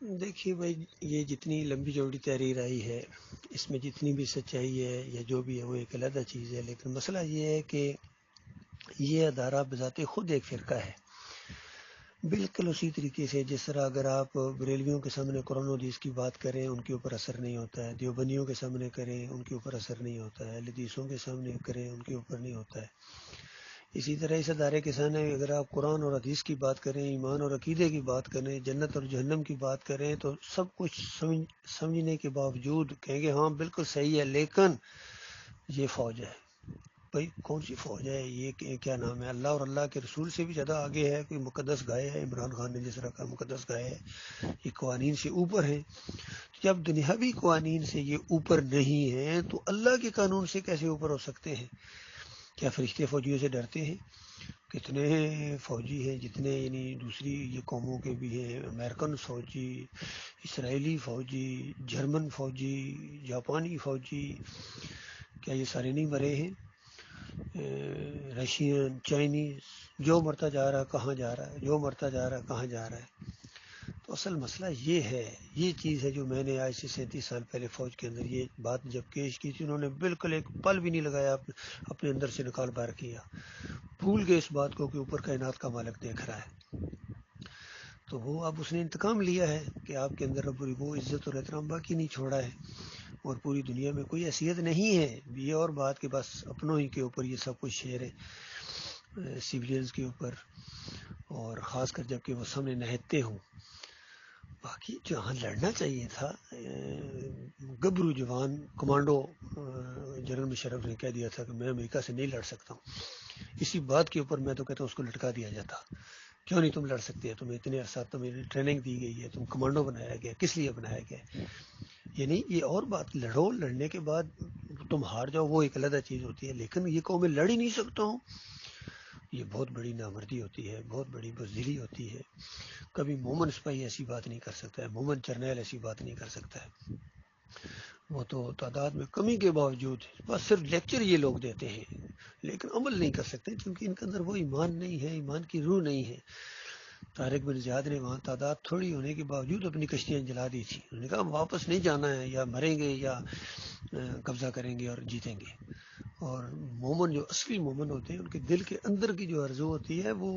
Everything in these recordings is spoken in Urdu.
دیکھیے بھائی، یہ جتنی لمبی چوڑی تحریر آئی ہے، اس میں جتنی بھی سچائی ہے یا جو بھی ہے وہ ایک علیحدہ چیز ہے، لیکن مسئلہ یہ ہے کہ یہ ادارہ بذات خود ایک فرقہ ہے، بالکل اسی طریقے سے جس طرح اگر آپ بریلویوں کے سامنے قرآن و حدیث کی بات کریں ان کے اوپر اثر نہیں ہوتا ہے، دیوبندیوں کے سامنے کریں ان کے اوپر اثر نہیں ہوتا ہے، اہل حدیثوں کے سامنے کریں ان کے اوپر نہیں ہوتا ہے، اسی طرح اس ادارے کے سامنے اگر آپ قرآن اور حدیث کی بات کریں، ایمان اور عقیدے کی بات کریں، جنت اور جہنم کی بات کریں، تو سب کچھ سمجھنے کے باوجود کہیں گے ہاں بالکل صحیح ہے، لیکن یہ فوج ہے۔ بھائی کون سی فوج ہے یہ؟ کیا نام ہے؟ اللہ اور اللہ کے رسول سے بھی زیادہ آگے ہے، کوئی مقدس گائے ہے، عمران خان نے جس طرح کا مقدس گائے ہے، یہ قوانین سے اوپر ہیں۔ جب دنیاوی قوانین سے یہ اوپر نہیں ہیں تو اللہ کے قانون سے کیسے اوپر ہو سکتے ہیں؟ کیا فرشتے فوجیوں سے ڈرتے ہیں؟ کتنے فوجی ہیں جتنے یعنی دوسری یہ قوموں کے بھی ہیں، امریکن فوجی، اسرائیلی فوجی، جرمن فوجی، جاپانی فوجی، کیا یہ سارے نہیں مرے ہیں؟ رشین، چائنیز، جو مرتا جا رہا ہے کہاں جا رہا ہے، جو مرتا جا رہا ہے کہاں جا رہا ہے۔ تو اصل مسئلہ یہ ہے، یہ چیز ہے جو میں نے آج سے 37 سال پہلے فوج کے اندر یہ بات جب پیش کی تھی، انہوں نے بالکل ایک پل بھی نہیں لگایا، اپنے اندر سے نکال باہر کیا، بھول گئے اس بات کو کہ اوپر کائنات کا مالک دیکھ رہا ہے۔ تو وہ اب اس نے انتقام لیا ہے کہ آپ کے اندر اب وہ عزت اور احترام باقی نہیں چھوڑا ہے، اور پوری دنیا میں کوئی حیثیت نہیں ہے۔ یہ اور بات کہ بس اپنوں ہی کے اوپر یہ سب کچھ شیر ہے، سویلینز کے اوپر، اور خاص کر جب کہ وہ سامنے نہتے ہوں۔ باقی جہاں لڑنا چاہیے تھا، گبرو جوان کمانڈو جنرل مشرف نے کہہ دیا تھا کہ میں امریکہ سے نہیں لڑ سکتا ہوں، اسی بات کے اوپر میں تو کہتا ہوں اس کو لٹکا دیا جاتا۔ کیوں نہیں تم لڑ سکتے؟ تمہیں اتنے عرصہ تمہیں ٹریننگ دی گئی ہے، تم کمانڈو بنایا گیا، کس لیے بنایا گیا؟ یعنی یہ اور بات، لڑو، لڑنے کے بعد تم ہار جاؤ وہ ایک علیحدہ چیز ہوتی ہے، لیکن یہ کہ میں لڑ ہی نہیں سکتا ہوں، یہ بہت بڑی نامردی ہوتی ہے، بہت بڑی بزدلی ہوتی ہے۔ کبھی مومن سپاہی ایسی بات نہیں کر سکتا ہے، مومن جرنیل ایسی بات نہیں کر سکتا ہے۔ وہ تو تعداد میں کمی کے باوجود بس صرف لیکچر یہ لوگ دیتے ہیں، لیکن عمل نہیں کر سکتے کیونکہ ان کے اندر وہ ایمان نہیں ہے، ایمان کی روح نہیں ہے۔ طارق بن زیاد نے وہاں تعداد تھوڑی ہونے کے باوجود اپنی کشتیاں جلا دی تھی، انہوں نے کہا ہم واپس نہیں جانا ہے، یا مریں گے یا قبضہ کریں گے اور جیتیں گے۔ اور مومن جو اصلی مومن ہوتے ہیں ان کے دل کے اندر کی جو آرزو ہوتی ہے وہ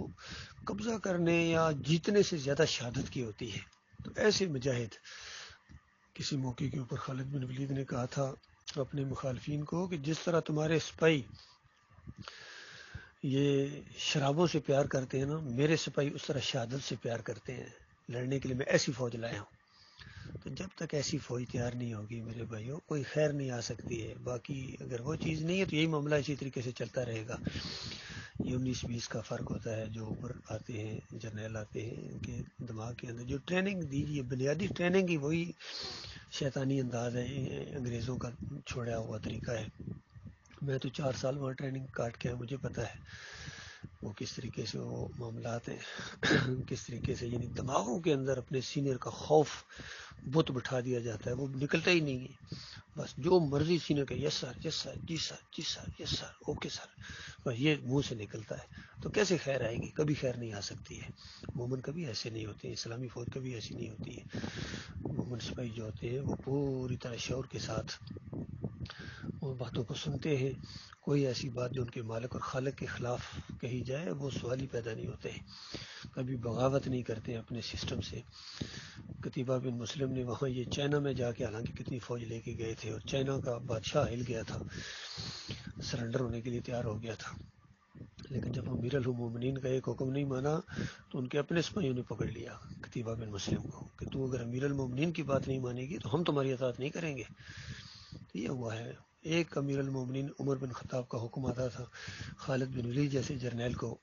قبضہ کرنے یا جیتنے سے زیادہ شہادت کی ہوتی ہے۔ تو ایسے مجاہد، کسی موقع کے اوپر خالد بن ولید نے کہا تھا اپنے مخالفین کو کہ جس طرح تمہارے سپاہی یہ شرابوں سے پیار کرتے ہیں نا، میرے سپاہی اس طرح شہادت سے پیار کرتے ہیں، لڑنے کے لیے میں ایسی فوج لایا ہوں۔ تو جب تک ایسی فوج تیار نہیں ہوگی میرے بھائیوں، کوئی خیر نہیں آ سکتی ہے۔ باقی اگر وہ چیز نہیں ہے تو یہی معاملہ اسی طریقے سے چلتا رہے گا۔ یہ 19-20 کا فرق ہوتا ہے، جو اوپر آتے ہیں جرنیل آتے ہیں ان کے دماغ کے اندر جو ٹریننگ دیجیے، بنیادی ٹریننگ ہی وہی شیطانی انداز ہے، انگریزوں کا چھوڑا ہوا طریقہ ہے۔ میں تو 4 سال وہاں ٹریننگ کاٹ کے مجھے پتہ ہے وہ کس طریقے سے وہ معاملات ہیں، کس طریقے سے یعنی دماغوں کے اندر اپنے سینئر کا خوف بت بٹھا دیا جاتا ہے، وہ نکلتا ہی نہیں ہے۔ بس جو مرضی سینئر کا یس سر، یس سر، جی سر، جی سر، یس سر، اوکے سر، بس یہ منہ سے نکلتا ہے۔ تو کیسے خیر آئے گی؟ کبھی خیر نہیں آ سکتی ہے۔ مومن کبھی ایسے نہیں ہوتے ہیں، اسلامی فوج کبھی ایسی نہیں ہوتی ہے۔ مومن سپاہی جو ہوتے ہیں وہ پوری طرح شعور کے ساتھ وہ باتوں کو سنتے ہیں، کوئی ایسی بات جو ان کے مالک اور خالق کے خلاف کہی جائے وہ سوال ہی پیدا نہیں ہوتے ہیں، کبھی بغاوت نہیں کرتے ہیں اپنے سسٹم سے۔ قتیبہ بن مسلم نے وہاں یہ چائنا میں جا کے حالانکہ کتنی فوج لے کے گئے تھے اور چائنا کا بادشاہ ہل گیا تھا، سرنڈر ہونے کے لیے تیار ہو گیا تھا، لیکن جب امیر المومنین کا ایک حکم نہیں مانا تو ان کے اپنے سپاہیوں نے پکڑ لیا قتیبہ بن مسلم کو کہ تو اگر امیر المومنین کی بات نہیں مانے گی تو ہم تمہاری اطاعت نہیں کریں گے۔ یہ ہوا ہے۔ ایک امیر المومنین عمر بن خطاب کا حکم آتا تھا، خالد بن ولید جیسے جرنیل کو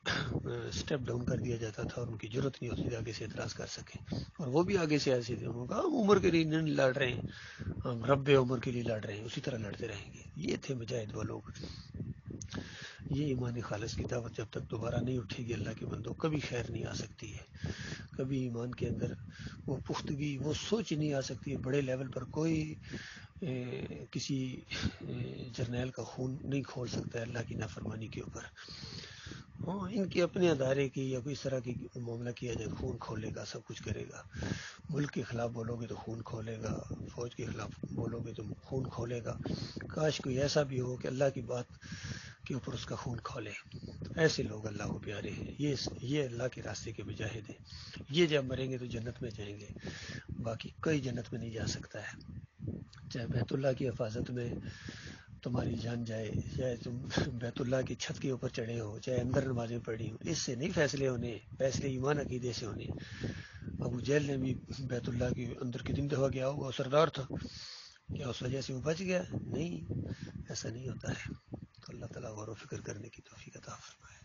سٹیپ ڈاؤن کر دیا جاتا تھا اور ان کی ضرورت نہیں ہوتی تھی آگے سے اعتراض کر سکیں، اور وہ بھی آگے سے ایسے تھے، انہوں نے کہا ہم عمر کے لیے نہیں لڑ رہے ہیں، ہم رب عمر کے لیے لڑ رہے ہیں، اسی طرح لڑتے رہیں گے۔ یہ تھے مجاہد وہ لوگ۔ یہ ایمان خالص کی دعوت جب تک دوبارہ نہیں اٹھے گی اللہ کے بندوں، کبھی خیر نہیں آ سکتی ہے، کبھی ایمان کے اندر وہ پختگی، وہ سوچ نہیں آ سکتی ہے۔ بڑے لیول پر کوئی کسی جرنیل کا خون نہیں کھول سکتا ہے اللہ کی نافرمانی کے اوپر۔ ہاں ان کی اپنے ادارے کی یا کوئی اس طرح کی معاملہ کیا جائے خون کھولے گا، سب کچھ کرے گا. ملک کے خلاف بولو گے تو خون کھولے گا، فوج کے خلاف بولو گے تو خون کھولے گا. کاش کوئی ایسا بھی ہو کہ اللہ کی بات کے اوپر اس کا خون کھولے. ایسے لوگ اللہ کو پیارے ہیں، یہ اللہ کے راستے کے مجاہد ہیں. یہ جب مریں گے تو جنت میں جائیں گے، باقی کوئی جنت میں نہیں جا سکتا ہے. چاہے بیت اللہ کی حفاظت میں تمہاری جان جائے، چاہے تم بیت اللہ کی چھت کے اوپر چڑھے ہو، چاہے اندر نمازیں پڑھی ہوں، اس سے نہیں فیصلے ہونے. فیصلے ایمان عقیدے سے ہونے. ابو جہل نے بھی بیت اللہ کے اندر کتنی دفعہ گیا ہوگا، وہ سردار تھا، کیا اس وجہ سے وہ بچ گیا؟ نہیں، ایسا نہیں ہوتا ہے. تو اللہ تعالیٰ غور و فکر کرنے کی توفیق عطا فرمائے.